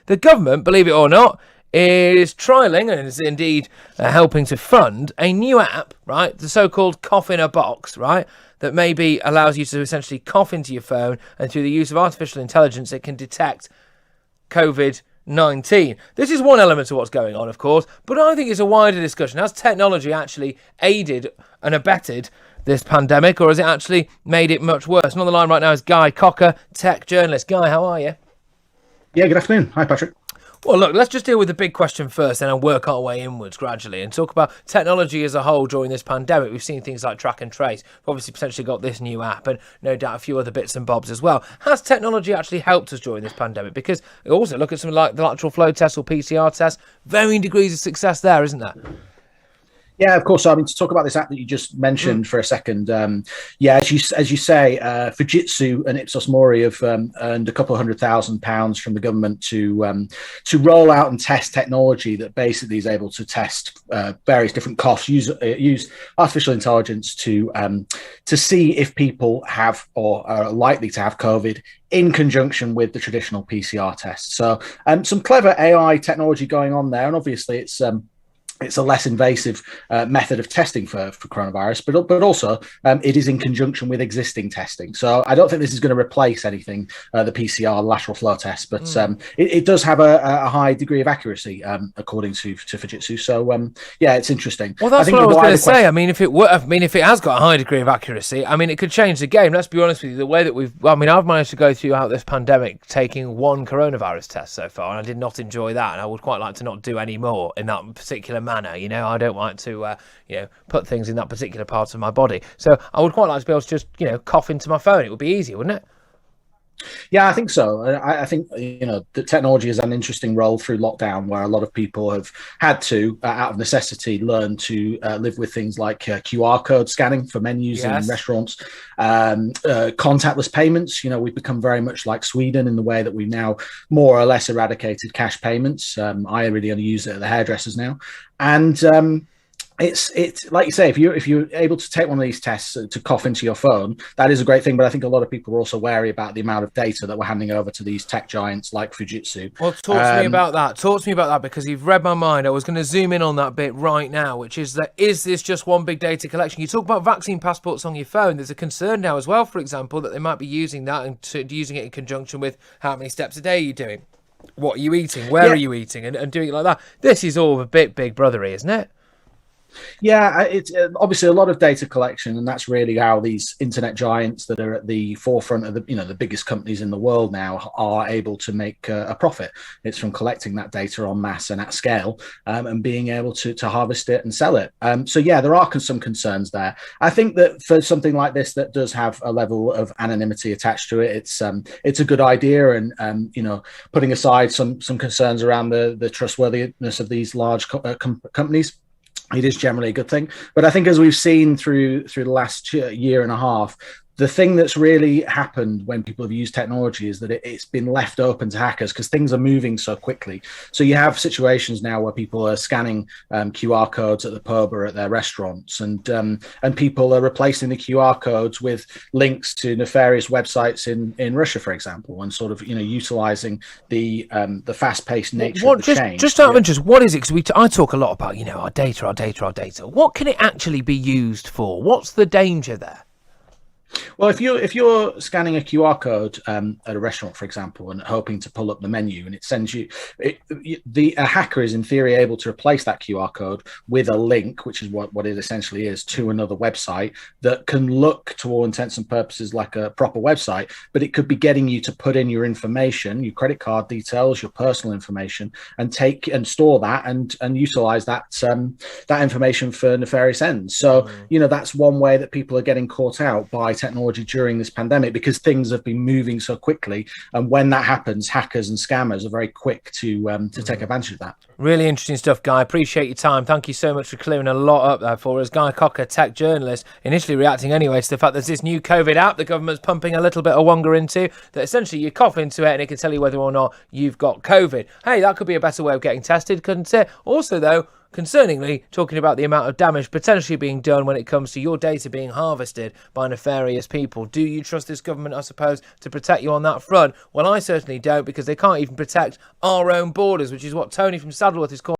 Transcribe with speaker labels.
Speaker 1: The government, believe it or not, is trialling and is indeed helping to fund a new app, right? The so-called cough in a box, right? That maybe allows you to essentially cough into your phone, and through the use of artificial intelligence, it can detect COVID-19. This is one element of what's going on, of course, but I think it's a wider discussion. Has technology actually aided and abetted this pandemic, or has it actually made it much worse? And on the line right now is Guy Cocker, tech journalist. Guy, how are you?
Speaker 2: Yeah, good afternoon. Hi, Patrick.
Speaker 1: Well, look, let's just deal with the big question first and then work our way inwards gradually and talk about technology as a whole during this pandemic. We've seen things like track and trace. We've obviously potentially got this new app and no doubt a few other bits and bobs as well. Has technology actually helped us during this pandemic? Because also look at something like the lateral flow test or PCR test. Varying degrees of success there, isn't there?
Speaker 2: Yeah, of course. So, I mean, to talk about this app that you just mentioned for a second, as you say, Fujitsu and Ipsos Mori have earned a couple of £100,000 from the government to roll out and test technology that basically is able to test various different coughs, use artificial intelligence to see if people have or are likely to have COVID in conjunction with the traditional PCR test. So, some clever AI technology going on there, and obviously it's a less invasive method of testing for coronavirus, but also it is in conjunction with existing testing. So I don't think this is going to replace anything, the PCR lateral flow test, but it does have a high degree of accuracy, according to Fujitsu. So yeah, it's interesting.
Speaker 1: Well, that's what I was going to say. I mean, if it has got a high degree of accuracy, I mean, it could change the game. Let's be honest with you. The way that I've managed to go throughout this pandemic taking one coronavirus test so far, and I did not enjoy that, and I would quite like to not do any more in that particular manner. I don't like to put things in that particular part of my body, so I would quite like to be able to just cough into my phone. It would be easier, wouldn't it?
Speaker 2: Yeah, I think so. I think the technology has an interesting role through lockdown, where a lot of people have had to, out of necessity, learn to live with things like QR code scanning for menus in restaurants, contactless payments. We've become very much like Sweden in the way that we've now more or less eradicated cash payments. I really only use it at the hairdressers now, and it's like you say, if you're able to take one of these tests to cough into your phone, that is a great thing. But I think a lot of people are also wary about the amount of data that we're handing over to these tech giants like Fujitsu.
Speaker 1: Well, talk to me about that. Talk to me about that, because you've read my mind. I was going to zoom in on that bit right now, which is that is this just one big data collection? You talk about vaccine passports on your phone. There's a concern now as well, for example, that they might be using that and using it in conjunction with how many steps a day are you doing, what are you eating, where are you eating, and doing it like that. This is all a bit big brothery, isn't it?
Speaker 2: Yeah, it's obviously a lot of data collection, and that's really how these internet giants that are at the forefront of the biggest companies in the world now are able to make a profit. It's from collecting that data en masse and at scale, and being able to harvest it and sell it. So yeah, there are some concerns there. I think that for something like this that does have a level of anonymity attached to it, it's a good idea, and putting aside some concerns around the trustworthiness of these large companies, it is generally a good thing. But I think, as we've seen through the last year and a half, the thing that's really happened when people have used technology is that it's been left open to hackers, because things are moving so quickly. So you have situations now where people are scanning QR codes at the pub or at their restaurants, and people are replacing the QR codes with links to nefarious websites in Russia, for example, and sort of utilizing the fast-paced nature of the change.
Speaker 1: Just out of interest, what is it? Because I talk a lot about our data. What can it actually be used for? What's the danger there?
Speaker 2: Well, if you're scanning a QR code at a restaurant, for example, and hoping to pull up the menu, and it sends you, a hacker is in theory able to replace that QR code with a link, which is what it essentially is, to another website that can look, to all intents and purposes, like a proper website, but it could be getting you to put in your information, your credit card details, your personal information, and take and store that and utilize that information for nefarious ends. So that's one way that people are getting caught out by technology during this pandemic, because things have been moving so quickly, and when that happens, hackers and scammers are very quick to take advantage of that.
Speaker 1: Really interesting stuff, Guy. Appreciate your time. Thank you so much for clearing a lot up there for us. Guy Cocker, tech journalist, initially reacting anyway to the fact there's this new COVID app the government's pumping a little bit of wonga into, that essentially you cough into it and it can tell you whether or not you've got COVID. Hey, that could be a better way of getting tested, couldn't it? Also, though, concerningly talking about the amount of damage potentially being done when it comes to your data being harvested by nefarious people. Do you trust this government, I suppose, to protect you on that front? Well, I certainly don't, because they can't even protect our own borders, which is what Tony from Saddleworth is calling